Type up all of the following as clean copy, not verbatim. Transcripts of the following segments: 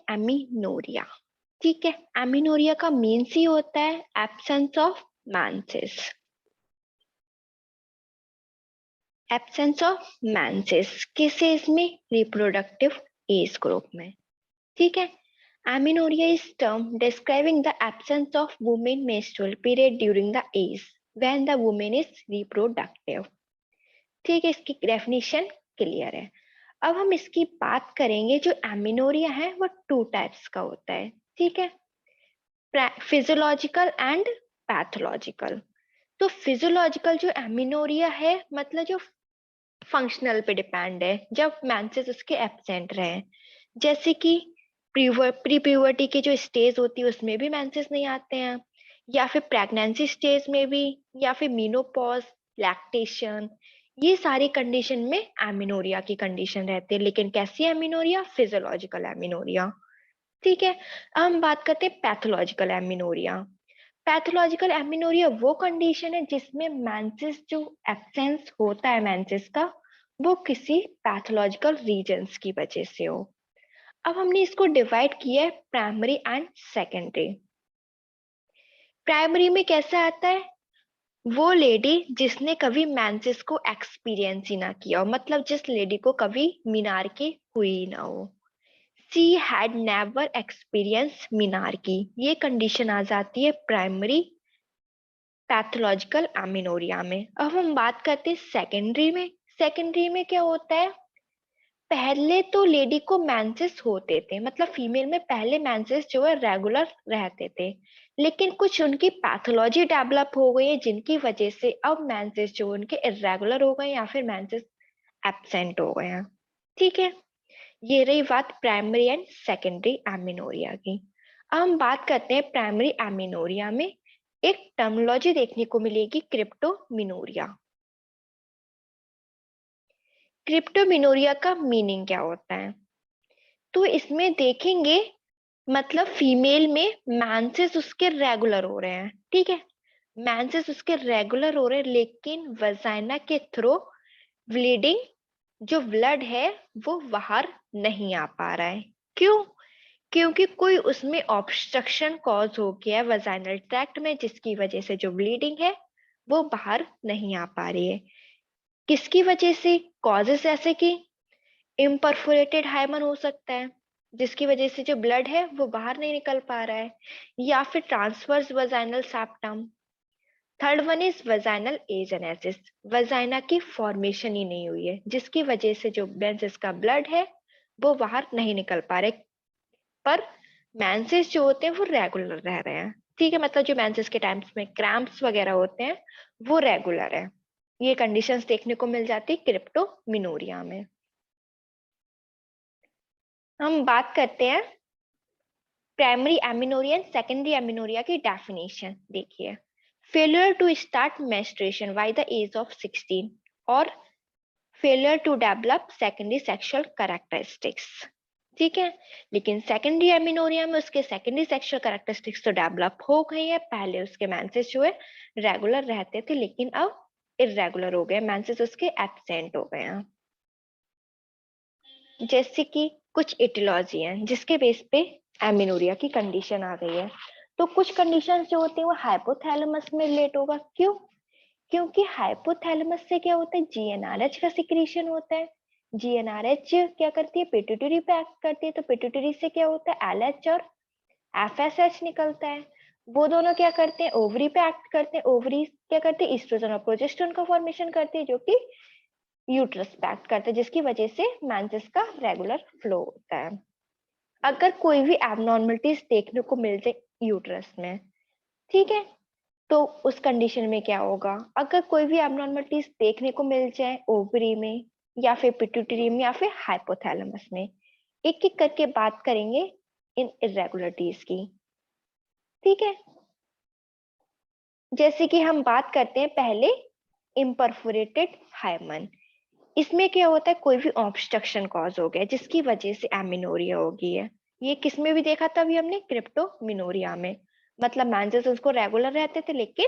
Amenorrhoea. ठीक है, amenorrhoea का मीन्स ही होता है absence of menses. Absence of menses किस एज में? रिप्रोडक्टिव एज ग्रुप में। ठीक है, amenorrhoea is term describing the absence of women menstrual period during the age when the women is reproductive. ठीक है, इसकी डेफिनेशन क्लियर है। अब हम इसकी बात करेंगे। जो एमिनोरिया है वो टू टाइप्स का होता है। ठीक है, फिजियोलॉजिकल एंड पैथोलॉजिकल। तो फिजियोलॉजिकल जो एमिनोरिया है मतलब जो फंक्शनल पे डिपेंड है, जब मेंसेस उसके एब्सेंट रहे, जैसे कि प्री प्यूबर्टी की जो स्टेज होती है उसमें भी मेंसेस नहीं आते हैं, या फिर प्रेगनेंसी स्टेज में भी, या फिर मीनोपॉज, लैक्टेशन, ये सारी कंडीशन में एमिनोरिया की कंडीशन रहती है। लेकिन कैसी एमिनोरिया? Physiological amenorrhoea. ठीक है, अब हम बात करते हैं पैथोलॉजिकल एमिनोरिया। पैथोलॉजिकल एमिनोरिया वो कंडीशन है जिसमें मेंसेस जो एब्सेंस होता है मेंसेस का, वो किसी पैथोलॉजिकल रीजंस की वजह से हो। अब हमने इसको डिवाइड किया है प्राइमरी एंड सेकेंडरी। प्राइमरी में कैसा आता है? वो लेडी जिसने कभी मेंसेस को एक्सपीरियंस ही ना किया हो, मतलब जिस लेडी को कभी मीनार्की हुई ना हो। शी हैड नेवर एक्सपीरियंस मीनार्की, ये कंडीशन आ जाती है प्राइमरी पैथोलॉजिकल एमिनोरिया में। अब हम बात करते हैं सेकेंडरी में। सेकेंडरी में क्या होता है? पहले तो लेडी को मेंसेस होते थे, मतलब फीमेल में पहले मेंसेस जो है रेगुलर रहते थे, लेकिन कुछ उनकी पैथोलॉजी डेवलप हो गई है जिनकी वजह से अब मेंसेस जो उनके इरेगुलर हो गए या फिर मेंसेस एब्सेंट हो गए हैं। ठीक है, ये रही बात प्राइमरी एंड सेकेंडरी एमिनोरिया की। अब हम बात करते हैं प्राइमरी एमिनोरिया में एक टर्मिनोलॉजी देखने को मिलेगी, क्रिप्टोमिनोरिया। क्रिप्टोमिनोरिया का मीनिंग क्या होता है? तो इसमें देखेंगे, मतलब फीमेल में मेंसेस उसके रेगुलर हो रहे हैं। ठीक है, मेंसेस उसके रेगुलर हो रहे हैं, लेकिन वजाइना के थ्रू ब्लीडिंग, जो ब्लड है वो बाहर नहीं आ पा रहा है। क्यों? क्योंकि कोई उसमें ऑब्स्ट्रक्शन कॉज हो गया है वजाइनल ट्रैक्ट में, जिसकी वजह से जो ब्लीडिंग है वो बाहर नहीं आ पा रही है। किसकी वजह से? कॉजेस ऐसे कि इम्परफोरेटेड हाइमन हो सकता है, जिसकी वजह से जो ब्लड है वो बाहर नहीं निकल पा रहा है, या फिर transverse vaginal septum. Third one is vaginal agenesis, vagina की फॉर्मेशन ही नहीं हुई है, जिसकी वजह से जो बेंसेस का ब्लड है वो बाहर नहीं निकल पा रहे, पर मेंसेस जो होते हैं वो रेगुलर रह रहे हैं। ठीक है, मतलब जो मेंसेस के टाइम्स में क्रैम्प्स वगैरह होते हैं वो रेगुलर है। ये कंडीशंस देखने को मिल जाती है क्रिप्टोमिनोरिया में। हम बात करते हैं primary amenorrhoea and secondary amenorrhoea की डेफिनेशन। देखिए, failure to start menstruation by the age of 16 और failure to develop secondary sexual characteristics. ठीक है, लेकिन सेकेंडरी एमिनोरिया में उसके सेकेंडरी सेक्सुअल कैरेक्टरिस्टिक्स तो डेवलप हो गई है। पहले उसके मेंसेस जो है रेगुलर रहते थे, लेकिन अब इरेगुलर हो गए, मेंसेस उसके एब्सेंट हो गए हैं। जैसे कि कुछ एटिलॉजी है जिसके बेस पे एमिनोरिया की कंडीशन आ गई है। तो कुछ कंडीशन जो होती है वो हाइपोथैलेमस में रिलेट होगा। क्यों? क्योंकि हाइपोथैलेमस से क्या होता है? जीएनआरएच का सिक्रीशन होता है। जीएनआरएच क्या करती है? पिट्यूटरी पे एक्ट करती है, तो पिट्यूटरी से क्या होता है? एलएच और एफएसएच निकलता है। वो दोनों क्या करते हैं? ओवरी पे एक्ट करते हैं। ओवरी क्या करते हैं? ईस्ट्रोजन और प्रोजेस्टेरोन का फॉर्मेशन करते हैं, जो कि यूट्रस पे एक्ट करते हैं, जिसकी वजह से मेंसेस का रेगुलर फ्लो होता है। अगर कोई भी एबनॉर्मलिटीज देखने को मिल जाए यूट्रस में, ठीक है, तो उस कंडीशन में क्या होगा? अगर कोई भी एबनॉर्मलिटीज देखने को मिल जाए ओवरी में या फिर पिट्यूटरी में या फिर हाइपोथैलेमस में, एक एक करके बात करेंगे इन इरेगुलरिटीज की। ठीक है, जैसे कि हम बात करते हैं पहले इम्परफोरेटेड हाइमन। इसमें क्या होता है? कोई भी ऑब्स्ट्रक्शन कॉज हो गया जिसकी वजह से एमिनोरिया हो गई है। ये किस में भी देखा था अभी हमने? क्रिप्टोमिनोरिया में। मतलब मेंसेस उसको रेगुलर रहते थे, लेकिन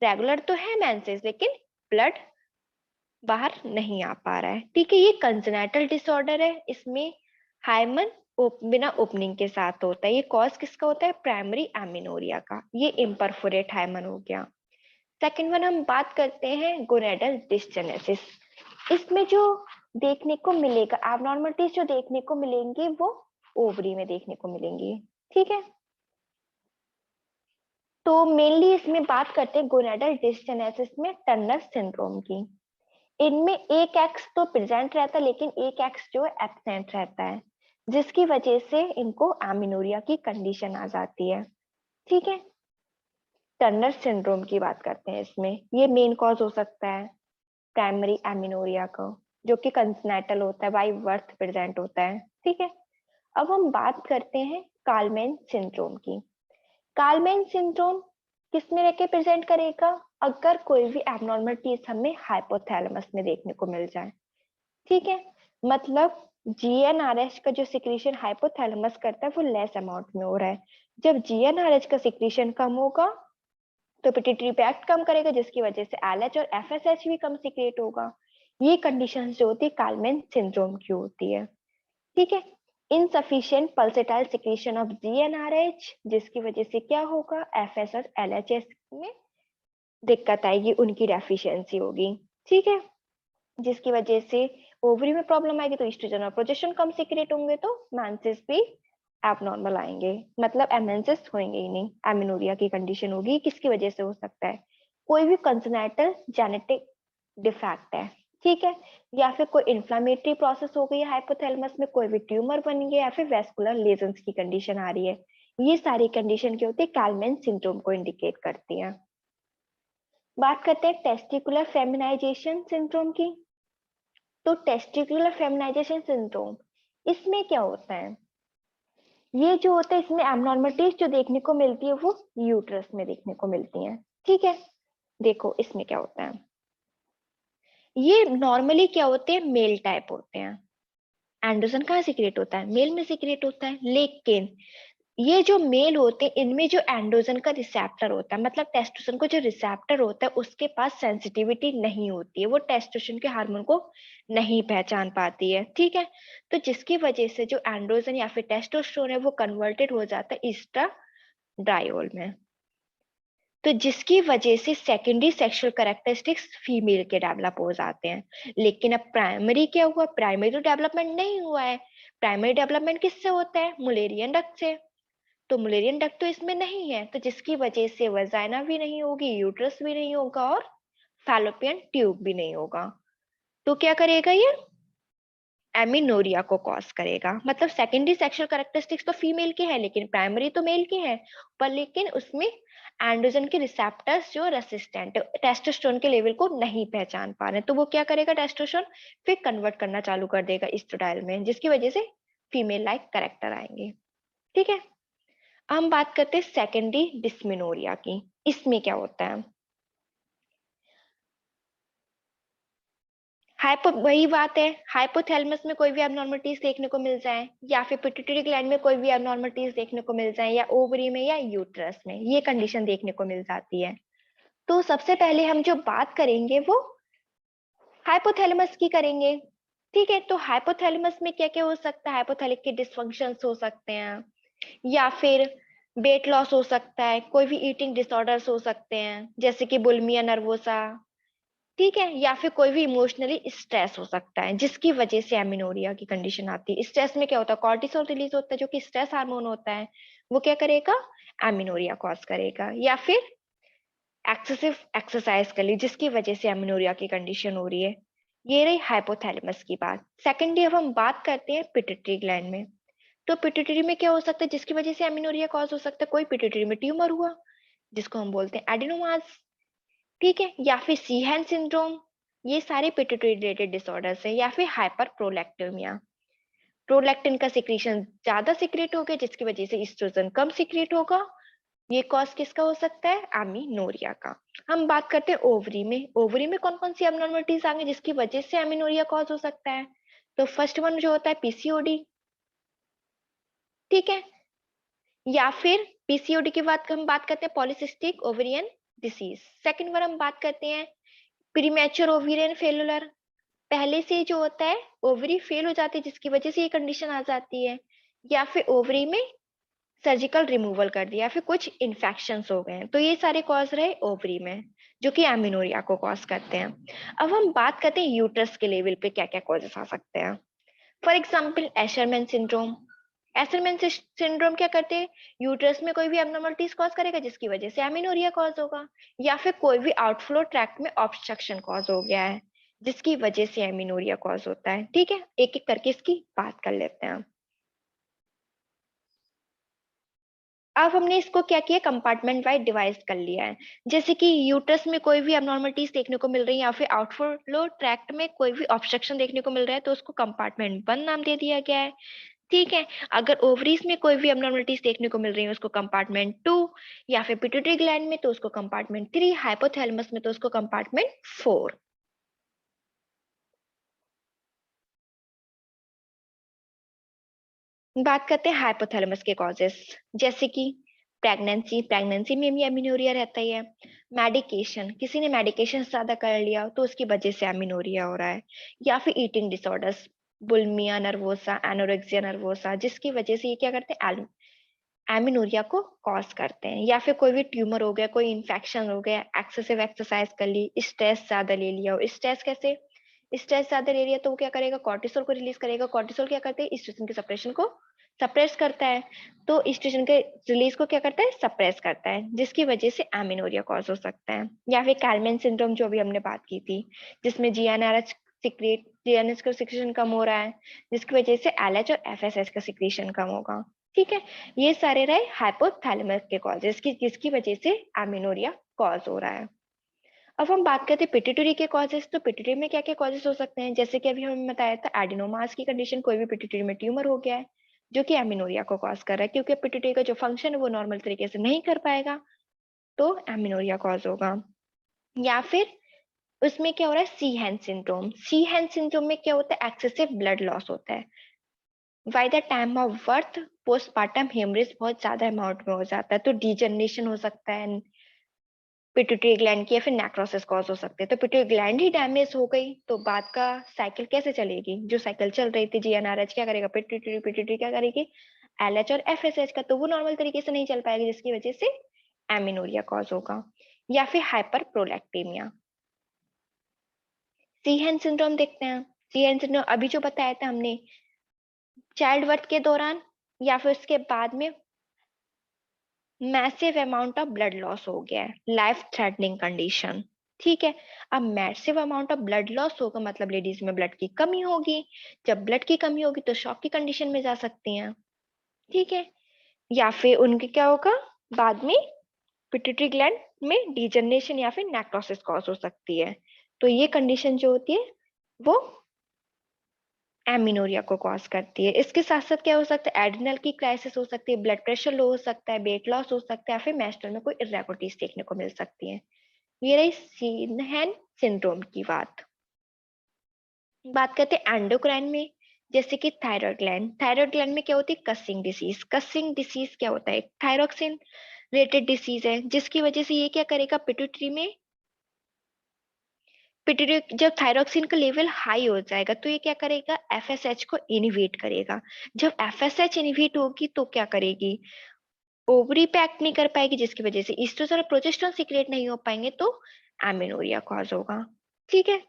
रेगुलर तो है मेंसेस, लेकिन ब्लड बाहर नहीं आ पा रहा है। ठीक है, ये कंजेनिटल डिसऑर्डर है। इसमें हाइमन बिना ओपनिंग के साथ होता है। ये कॉज किसका होता है? प्राइमरी एमिनोरिया का। ये इम्परफोरेट हाइमन हो गया। सेकेंड वन हम बात करते हैं गोनेडल डिसजेनेसिस। इसमें जो देखने को मिलेगा, एबनॉर्मलिटीज जो देखने को मिलेंगी वो ओवरी में देखने को मिलेंगी। ठीक है, तो मेनली इसमें बात करते हैं गोनेडल डिसजेनेसिस में टर्नर सिंड्रोम की। इनमें एक एक्स तो प्रेजेंट रहता है लेकिन एक एक्स जो एब्सेंट रहता है, जिसकी वजह से इनको एमिनोरिया की कंडीशन आ जाती है। ठीक है, टर्नर सिंड्रोम की बात करते हैं। इसमें ये मेन कॉज हो सकता है प्राइमरी एमिनोरिया का, जो कि कंजेनिटल होता है, बाय बर्थ प्रेजेंट होता है। ठीक है, अब हम बात करते हैं कालमैन सिंड्रोम की। कालमैन सिंड्रोम किसमें रह के प्रेजेंट करेगा? अगर कोई भी एबनॉर्मलिटीज हमें हाइपोथैलेमस में देखने को मिल जाए। ठीक है, मतलब जीएनआरएच का जो सिक्रीशन हाइपोथैलेमस करता है वो लेस अमाउंट में हो रहा है। जब जीएनआरएच का सिक्रीशन कम होगा तो पिट्यूटरी पैक्ट कम करेगा, जिसकी वजह से एलएच और एफएसएच भी कम सिक्रेट होगा। ये कंडीशन जो होती है कालमैन सिंड्रोम की होती है। ठीक है, insufficient pulsatile secretion of GnRH, जिसकी वजह से क्या होगा? एफएस और एलएचएस में दिक्कत आएगी, उनकी डेफिशिएंसी होगी। ठीक है, जिसकी वजह से ओवरी में प्रॉब्लम आएगी, तो ईस्ट्रोजन और प्रोजेस्टेरोन कम सिक्रेट होंगे, तो मेंसेस भी एबनॉर्मल आएंगे, मतलब एमेंसेस होंगे ही नहीं, एमिनोरिया की कंडीशन होगी। किसकी वजह से हो सकता है? कोई भी कंजेनिटल जेनेटिक डिफेक्ट है। ठीक है, या फिर कोई इन्फ्लामेटरी प्रोसेस हो गई है हाइपोथैलेमस में, कोई भी ट्यूमर बन गया, या फिर वेस्कुलर लेजन्स की कंडीशन आ रही है। ये सारी कंडीशन क्या होती है? कालमैन सिंड्रोम को इंडिकेट करती है। बात करते हैं टेस्टिकुलर फेमिनाइजेशन सिंड्रोम की। तो टेस्टिकुलर फेमिनाइजेशन सिंड्रोम, इसमें क्या होता है? ये जो होता है, इसमें एबनॉर्मलिटीज जो देखने को मिलती है वो यूट्रस में देखने को मिलती हैं। ठीक है, देखो इसमें क्या होता है। ये नॉर्मली क्या होते हैं? मेल टाइप होते हैं। एंड्रोजन कहाँ सीक्रेट होता है? मेल में सीक्रेट होता है। लेकिन ये जो मेल होते हैं, इनमें जो एंड्रोजन का रिसेप्टर होता है, मतलब टेस्टोस्टेरोन को जो रिसेप्टर होता है उसके पास सेंसिटिविटी नहीं होती है, वो टेस्टोस्टेरोन के हार्मोन को नहीं पहचान पाती है। ठीक है, तो जिसकी वजह से जो एंड्रोजन या फिर टेस्टोस्टेरोन है वो कन्वर्टेड हो जाता है ईस्ट्राडायोल में, तो जिसकी वजह से सेकेंडरी सेक्सुअल कैरेक्टरिस्टिक्स फीमेल के डेवलप हो जाते हैं। लेकिन अब प्राइमरी क्या हुआ? प्राइमरी तो डेवलपमेंट नहीं हुआ है। प्राइमरी डेवलपमेंट किससे होता है? मुलेरियन डक्ट से। तो मुलेरियन डक्ट तो इसमें नहीं है, तो जिसकी वजह से वजाइना भी नहीं होगी, यूट्रस भी नहीं होगा, और फैलोपियन ट्यूब भी नहीं होगा। तो क्या करेगा ये? एमिनोरिया को कॉज करेगा। मतलब सेकेंडरी सेक्सुअल कैरेक्टरिस्टिक्स तो फीमेल के हैं लेकिन प्राइमरी तो मेल के हैं, पर लेकिन उसमें एंड्रोजन के रिसेप्टर्स जो रेसिस्टेंट टेस्टोस्टेरोन के लेवल को नहीं पहचान पा रहे, तो वो क्या करेगा? टेस्टोस्टेरोन फिर कन्वर्ट करना चालू कर देगा एस्ट्राडायल में, जिसकी वजह से फीमेल लाइक कैरेक्टर आएंगे। ठीक है, हम बात करते हैं सेकेंडरी डिस्मेनोरिया की। इसमें क्या होता है? हाइपो वही बात है, हाइपोथैलेमस में कोई भी एबनॉर्मलिटीज देखने को मिल जाए, या फिर पिट्यूटरी ग्लैंड में कोई भी एबनॉर्मलिटीज देखने को मिल जाए, या ओवरी में या यूट्रस में, ये कंडीशन देखने को मिल जाती है। तो सबसे पहले हम जो बात करेंगे वो हाइपोथैलेमस की करेंगे। ठीक है, तो हाइपोथैलेमस में क्या क्या हो सकता है? हाइपोथैलिक के डिसफंक्शंस हो सकते हैं, या फिर वेट लॉस हो सकता है, कोई भी ईटिंग डिसऑर्डर्स हो सकते हैं जैसे कि बुलिमिया नर्वोसा। ठीक है, या फिर कोई भी इमोशनली स्ट्रेस हो सकता है, जिसकी वजह से एमिनोरिया की कंडीशन आती है। स्ट्रेस में क्या होता है? कॉर्टिसोल रिलीज होता है, जो कि स्ट्रेस हार्मोन होता है, वो क्या करेगा? एमिनोरिया कॉज करेगा। या फिर एक्सेसिव एक्सरसाइज कर ली, जिसकी वजह से एमिनोरिया की कंडीशन हो रही है। ये रही हाइपोथैलेमस की बात। सेकेंडली अब हम बात करते हैं पिट्यूटरी ग्लैंड में। तो पिट्यूटरी में क्या हो सकता है जिसकी वजह से एमिनोरिया कॉज हो सकता है? कोई पिट्यूटरी में ट्यूमर हुआ, जिसको हम बोलते हैं एडिनोमास। ठीक है, या फिर सीहैन सिंड्रोम, ये सारे पिट्यूटरी रिलेटेड डिसऑर्डर्स हैं। या फिर हाइपर प्रोलैक्टिमिया, प्रोलैक्टिन का सिक्रीशन ज्यादा सिक्रेट हो गया, जिसकी वजह से ईस्ट्रोजन कम सिक्रेट होगा। ये कॉज किसका हो सकता है? एमिनोरिया का। हम बात करते हैं ओवरी में। ओवरी में कौन कौन सी एबनॉर्मलिटीज आएंगे जिसकी वजह से एमिनोरिया कॉज हो सकता है? तो फर्स्ट वन जो होता है पीसीओडी। ठीक है, या फिर पीसीओडी के बाद हम बात करते हैं polycystic ovarian disease. Second one हम बात करते हैं प्रीमेच्योर ओवेरियन फेलुलर। पहले से जो होता है ओवरी फेल हो जाती है जिसकी वजह से ये कंडीशन आ जाती है, या फिर ओवरी में सर्जिकल रिमूवल कर दिया, फिर कुछ इन्फेक्शंस हो गए हैं, तो ये सारे कॉज रहे ओवरी में जो कि एमिनोरिया को कॉज करते हैं। अब हम बात करते हैं यूट्रस के लेवल पे क्या क्या कॉजेस आ सकते हैं। For example Asherman syndrome. Asherman syndrome क्या करते हैं, यूट्रस में कोई भी एबनॉर्मलिटीज कॉज करेगा जिसकी वजह से एमिनोरिया कॉज होगा, या फिर कोई भी आउटफ्लो ट्रैक्ट में ऑब्स्ट्रक्शन कॉज हो गया है जिसकी वजह से एमिनोरिया कॉज होता है। ठीक है, एक एक करके इसकी बात कर लेते हैं। अब हमने इसको क्या किया, कंपार्टमेंट वाइज डिवाइड कर लिया है। जैसे कि यूट्रस में कोई भी एबनॉर्मलिटीज देखने को मिल रही है या फिर आउटफ्लो ट्रैक्ट में कोई भी ऑब्स्ट्रक्शन देखने को मिल रहा है तो उसको कंपार्टमेंट 1 नाम दे दिया गया है। ठीक है, अगर ओवरीज में कोई भी एबनॉर्मलिटीज देखने को मिल रही है उसको कंपार्टमेंट 2, या फिर पिट्यूटरी ग्लैंड में तो उसको कंपार्टमेंट 3, हाइपोथैलेमस में तो उसको कंपार्टमेंट 4। बात करते हैं हाइपोथैलेमस के कॉजेस। जैसे कि प्रेगनेंसी, प्रेगनेंसी में भी एमिनोरिया रहता ही है। मेडिकेशन, किसी ने मेडिकेशन ज्यादा कर लिया तो उसकी वजह से एमिनोरिया हो रहा है। या फिर eating disorders, bulimia nervosa, anorexia nervosa, जिसकी वजह से ये क्या करते हैं, एमिनोरिया को कॉज करते हैं। या फिर कोई भी ट्यूमर हो गया, कोई इन्फेक्शन हो गया, एक्सेसिव एक्सरसाइज कर ली, स्ट्रेस ज्यादा ले लिया हो। स्ट्रेस कैसे, स्ट्रेस ज्यादा ले लिया तो वो क्या करेगा, कॉर्टिसोल को रिलीज करेगा। कॉर्टिसोल क्या करते हैं, एस्ट्रोजन के सप्रेशन को सप्रेस करता है, तो एस्ट्रोजन के रिलीज को क्या करता है, सप्रेस करता है, जिसकी वजह से एमिनोरिया कॉज हो सकता है। या फिर कैलमेन सिंड्रोम जो भी हमने बात की थी, जिसमें जीएनएच का सिक्रेशन कम हो रहा है, जिसकी वजह से एलएच और एफएसएच का सिक्रेशन कम होगा। ठीक है, ये सारे रहे हाइपोथैलेमस के कॉजेस की जिसकी वजह से एमिनोरिया कॉज हो रहा है। अब हम बात करते हैं पिट्यूटरी के कॉजेस। तो पिट्यूटरी में क्या क्या कॉजेस हो सकते हैं, जैसे कि अभी हमने बताया था एडिनोमास की कंडीशन, कोई भी पिट्यूटरी में ट्यूमर हो गया है जो कि एमिनोरिया को कॉज कर रहा है, क्योंकि पिट्यूटरी का जो फंक्शन है वो नॉर्मल तरीके से नहीं कर पाएगा तो एमिनोरिया कॉज होगा। या फिर उसमें क्या हो रहा है, Sheehan syndrome. Sheehan syndrome में क्या होता है, एक्सेसिव ब्लड लॉस होता है। By the time of birth postpartum haemorrhage बहुत ज्यादा अमाउंट में हो जाता है, तो डीजनरेशन हो सकता है पिट्यूटरी ग्लैंड की, या फिर नेक्रोसिस कॉज हो सकते हैं। तो पिट्यूटरी ग्लैंड ही डैमेज हो गई तो बाद का साइकिल कैसे चलेगी, जो साइकिल चल रही थी जीएनआरएच क्या करेगा, पिट्यूटरी पिट्यूटरी क्या करेगी, एलएच और एफएसएच का, तो वो नॉर्मल तरीके से नहीं चल पाएगी जिसकी वजह से एमिनोरिया कॉज होगा। या फिर हाइपर प्रोलैक्टीमिया। सीहेन सिंड्रोम देखते हैं। सीहेन सिंड्रोम अभी जो बताया था हमने, चाइल्ड बर्थ के दौरान या फिर उसके बाद में massive amount of blood loss हो गया है, लाइफ थ्रेटनिंग कंडीशन। ठीक है, अब massive amount of blood loss होगा मतलब लेडीज में ब्लड की कमी होगी। जब ब्लड की कमी होगी तो शॉक की कंडीशन में जा सकती हैं। ठीक है, या फिर उनके क्या होगा, बाद में पिट्यूटरी ग्लैंड में डिजनरेशन या फिर नेक्रोसिस कॉज हो सकती है। तो ये कंडीशन जो होती है वो एमिनोरिया को कॉज करती है। इसके साथ साथ क्या हो सकता है, एड्रिनल की क्राइसिस हो सकती है, ब्लड प्रेशर लो हो सकता है, वेट लॉस हो सकता है, फिर मेंस्ट्रुअल में कोई इरेगुलरिटीज देखने को मिल सकती है। ये रही सीनहैन सिंड्रोम की बात। बात करते हैं एंडोक्राइन में। जैसे कि थायराइड ग्लैंड, थायराइड ग्लैंड में क्या होती है, कसिंग डिसीज। कसिंग डिसीज क्या होता है, थायरोक्सिन रिलेटेड डिसीज है जिसकी वजह से ये क्या करेगा, पिट्यूटरी में पिट्यूटरी जब थायरोक्सिन का लेवल हाई हो जाएगा तो ये क्या करेगा, एफएसएच को इनिवेट करेगा। जब एफएसएच इनिवेट होगी तो क्या करेगी, ओवरी पे एक्ट नहीं कर पाएगी जिसकी वजह से ईस्ट्रोजन और प्रोजेस्टेरोन सीक्रेट नहीं हो पाएंगे तो एमिनोरिया कॉज होगा। ठीक है,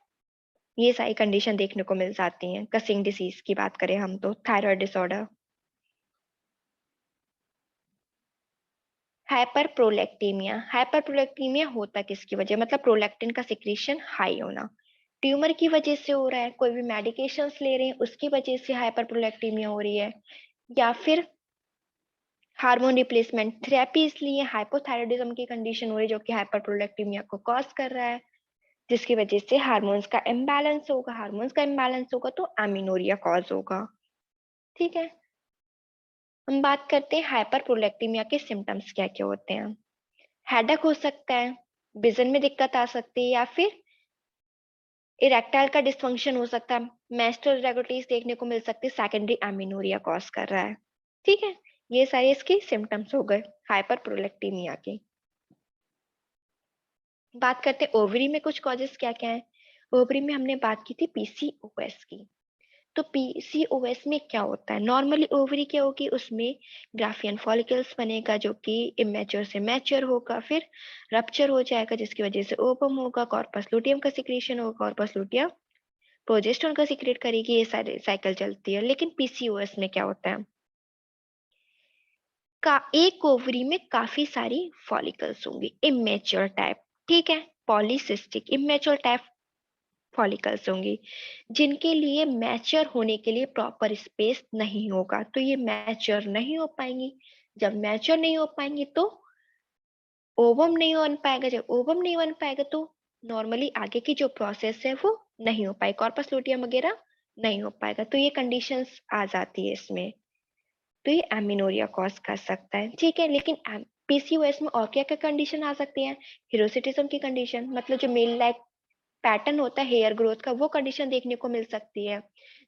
ये सारी कंडीशन देखने को मिल जाती हैं। कसिंग डिसीज की बात करें हम तो थायराइड डिसऑर्डर। हाइपर प्रोलैक्टीमिया होता किसकी वजह, मतलब प्रोलैक्टिन का सिक्रीशन हाई होना, ट्यूमर की वजह से हो रहा है, कोई भी मेडिकेशंस ले रहे हैं उसकी वजह से हाइपर प्रोलैक्टीमिया हो रही है, या फिर हार्मोन रिप्लेसमेंट थेरेपी इसलिए हाइपोथायराइडिज्म की कंडीशन हो रही है जो कि हाइपर प्रोलैक्टीमिया को कॉज कर रहा है, जिसकी वजह से हार्मोन्स का इम्बैलेंस होगा। हार्मोन्स का इम्बैलेंस होगा तो एमिनोरिया कॉज होगा। ठीक है, हम बात करते हैं हाइपर प्रोलैक्टीमिया के सिम्टम्स क्या क्या होते हैं। हेडेक हो सकता है, विजन में दिक्कत आ सकती है, या फिर इरेक्टाइल का डिस्फंक्शन हो सकता है, मेंस्ट्रुअल इरेगुलरिटीज देखने को मिल सकती है, सेकेंडरी एमिनोरिया कॉज कर रहा है। ठीक है, ये सारे इसके सिम्टम्स हो गए हाइपर प्रोलैक्टीमिया के। बात करते हैं ओवरी में कुछ कॉजेस क्या क्या है। ओवरी में हमने बात की थी पीसीओएस की। तो पीसीओएस में क्या होता है? नॉर्मली ओवरी क्या होगी, उसमें ग्राफियन फॉलिकल्स बनेगा जो कि इमेच्योर से मैच्योर होगा, फिर रप्चर हो जाएगा जिसकी वजह से ओवम होगा, कॉर्पस लुटियम का सिक्रेशन होगा, कॉर्पस लुटियम प्रोजेस्टेरोन का सिक्रेट करेगी, ये सारी साइकिल चलती है। लेकिन पीसीओएस में क्या होता है? का एक ओवरी में काफी सारी फॉलिकल्स होंगी इमेच्योर टाइप, ठीक है, पॉलीसिस्टिक इमेच्योर टाइप फॉलिकल्स होंगी जिनके लिए मैच्योर होने के लिए प्रॉपर स्पेस नहीं होगा, तो ये मैच्योर नहीं हो पाएंगी। जब मैच्योर नहीं हो पाएंगी तो ओवम नहीं बन पाएगा, जब ओवम नहीं बन पाएगा तो नॉर्मली आगे की जो प्रोसेस है वो नहीं हो पाएगी, कॉर्पस लुटियम वगैरह नहीं हो पाएगा, तो ये कंडीशंस आ जाती है इसमें। तो ये एमिनोरिया कॉज कर सकता है, ठीक है। लेकिन पीसीओएस में और क्या क्या कंडीशन आ सकती है? हिरोसिटिज्म की कंडीशन, मतलब जो मेल लाइक पैटर्न होता है हेयर ग्रोथ का, वो कंडीशन देखने को मिल सकती है,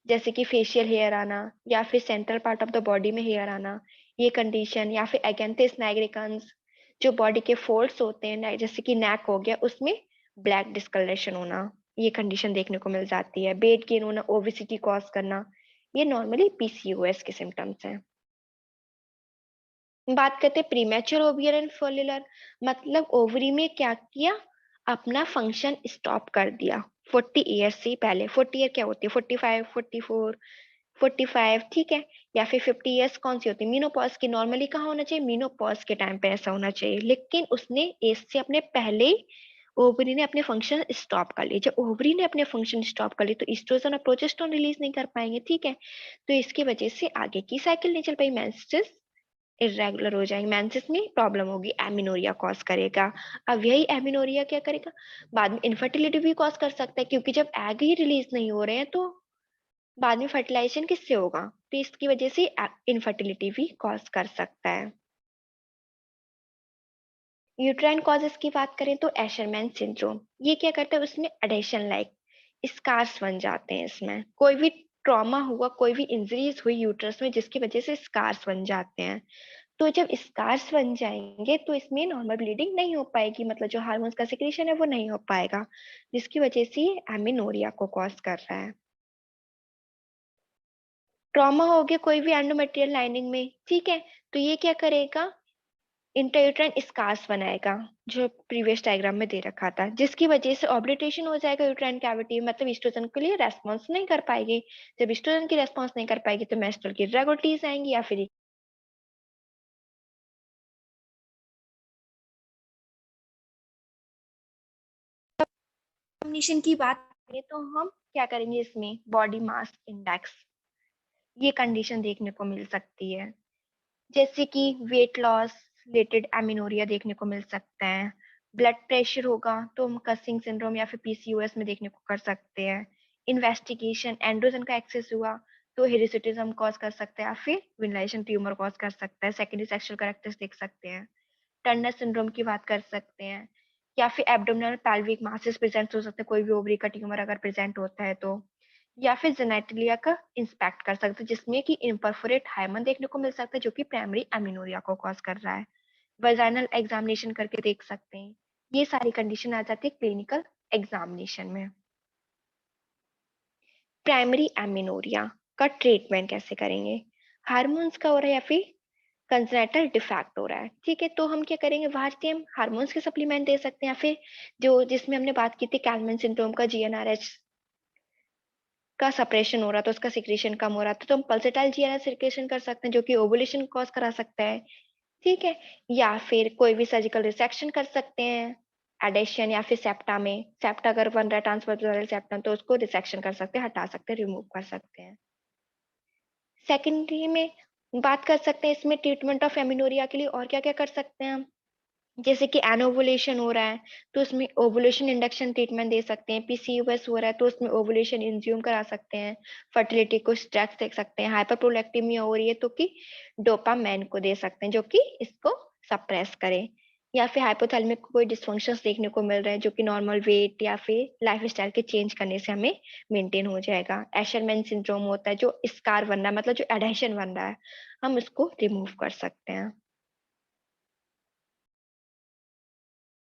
जैसे कि फेशियल हेयर आना या फिर central part of the body में हेयर आना, ये कंडीशन, या फिर एगेंथिस नाइग्रिकन्स, जो बॉडी के फोल्ड्स होते हैं जैसे कि नेक हो गया उसमें ब्लैक डिस्कलरेशन होना, ये कंडीशन देखने को मिल जाती है। वेट गेन होना, ओबेसिटी कॉज करना, ये नॉर्मली पीसीओएस के सिम्टम्स हैं। बात करते हैं प्रीमेच्योर ओवियन फोलिकुलर, मतलब ओवरी में क्या किया, अपना फंक्शन स्टॉप कर दिया 40 ईयर से पहले। 40 ईयर क्या होती है? 45, 44, 45, ठीक है, या फिर 50 ईयर्स कौन सी होती है? मीनोपॉज की। नॉर्मली कहाँ होना चाहिए? मीनोपॉज के टाइम पे ऐसा होना चाहिए, लेकिन उसने एज से अपने पहले ओवरी ने अपने फंक्शन स्टॉप कर लिए। जब ओवरी ने अपने फंक्शन स्टॉप कर लिए तो ईस्ट्रोजन और प्रोजेस्टेरोन रिलीज नहीं कर पाएंगे, ठीक है, तो इसकी वजह से आगे की साइकिल नहीं चल पाई, मेंसेस इरेगुलर हो जाएंगे, मेंसेस में प्रॉब्लम होगी, एमिनोरिया कॉज करेगा। अब यही एमिनोरिया क्या करेगा, बाद में इनफर्टिलिटी भी कॉज कर सकता है, क्योंकि जब एग ही रिलीज नहीं हो रहे हैं तो बाद में फर्टिलाइजेशन किससे होगा? तो इसकी वजह से इनफर्टिलिटी भी कॉज कर सकता है। यूट्राइन कॉजेस की बात करें तो एशरमैन सिंड्रोम, ये क्या करता है, उसमें एडेशन लाइक स्कार्स बन जाते हैं। इसमें कोई भी ट्रॉमा हुआ, कोई भी इंजरीज हुई यूट्रस में जिसकी वजह से स्कार्स बन जाते हैं, तो जब स्कार्स बन जाएंगे तो इसमें नॉर्मल ब्लीडिंग नहीं हो पाएगी, मतलब जो हार्मोन्स का सिक्रेशन है वो नहीं हो पाएगा, जिसकी वजह से ये एमिनोरिया को कॉज कर रहा है। ट्रॉमा हो गया कोई भी एंडोमेट्रियल लाइनिंग में, ठीक है, तो ये क्या करेगा, इंट्रायूट्राइन स्कार्स बनाएगा, जो प्रीवियस डायग्राम में दे रखा था, जिसकी वजह से ऑब्लिटेशन हो जाएगा यूट्राइन कैविटी, मतलब ईस्ट्रोजन के लिए रेस्पॉन्स नहीं कर पाएगी। जब ईस्ट्रोजन की रेस्पॉन्स नहीं कर पाएगी तो मेंस्ट्रुअल की इरेगुलरिटीज आएंगी, या फिर एग्जामिनेशन की बात करें तो हम क्या करेंगे, इसमें बॉडी मास इंडेक्स, ये कंडीशन देखने को मिल सकती है, जैसे कि वेट लॉस रिलेटेड एमिनोरिया देखने को मिल सकता है। ब्लड प्रेशर होगा तो हम कसिंग सिंड्रोम या फिर पीसीओएस में देखने को कर सकते हैं। इन्वेस्टिगेशन एंड्रोजन का एक्सेस हुआ तो हिरिसुटिज्म कॉज कर सकता है, या फिर विनलाइजेशन ट्यूमर कॉज कर सकता है। सेकेंडरी सेक्सुअल कैरेक्टर्स देख सकते हैं। टर्नर सिंड्रोम की बात कर सकते हैं, या फिर एब्डोमिनल पैल्विक मासेस प्रेजेंट हो सकते हैं, कोई भी ओवरी का ट्यूमर अगर प्रेजेंट होता है तो, या फिर जेनेटिलिया का इंस्पेक्ट कर सकते हैं जिसमें कि इम्परफोरेट हाइमन देखने को मिल सकता है जो कि प्राइमरी एमिनोरिया को कॉज कर रहा है। वजाइनल एग्जामिनेशन करके देख सकते हैं। ये सारी कंडीशन आ जाती है क्लिनिकल एग्जामिनेशन में। प्राइमरी एमिनोरिया का ट्रीटमेंट कैसे करेंगे? हार्मोन्स का हो रहा है या फिर कंजेनिटल डिफेक्ट हो रहा है, ठीक है, तो हम क्या करेंगे, वहां से हम हार्मोन्स के सप्लीमेंट दे सकते हैं, या फिर जो जिसमें हमने बात की थी कैलमैन सिंड्रोम का, जीएनआरएच का सप्रेशन हो रहा था, उसका सिक्रेशन कम हो रहा था, तो हम पल्सेटाइल जीएनआर सिक्रेशन कर सकते हैं जो कि ओवुलेशन कॉज करा सकता है, ठीक है, या फिर कोई भी सर्जिकल रिसेक्शन कर सकते हैं एडेशन, या फिर सेप्टा में, सेप्टा अगर बन रहा है ट्रांसवर्सल सेप्टम तो उसको रिसेक्शन कर सकते हैं, हटा सकते हैं, रिमूव कर सकते हैं। सेकेंडरी में बात कर सकते हैं इसमें ट्रीटमेंट ऑफ एमिनोरिया के लिए और क्या क्या कर सकते हैं हम, जैसे कि एनोवुलेशन हो रहा है तो उसमें ओवुलेशन इंडक्शन ट्रीटमेंट दे सकते हैं। पीसीओएस हो रहा है तो उसमें ओवुलेशन इंज्यूम करा सकते हैं, फर्टिलिटी को स्ट्रेस देख सकते हैं। हाइपरप्रोलैक्टिमिया हो रही है तो कि डोपामाइन को दे सकते हैं जो कि इसको सप्रेस करे, या फिर हाइपोथैलेमिक कोई डिस्फंक्शंस देखने को मिल रहे हैं जो कि नॉर्मल वेट या फिर लाइफस्टाइल के चेंज करने से हमें मेंटेन हो जाएगा। एशरमैन सिंड्रोम होता है जो स्कार बन रहा है, मतलब जो एडहेशन बन रहा है, हम उसको रिमूव कर सकते हैं।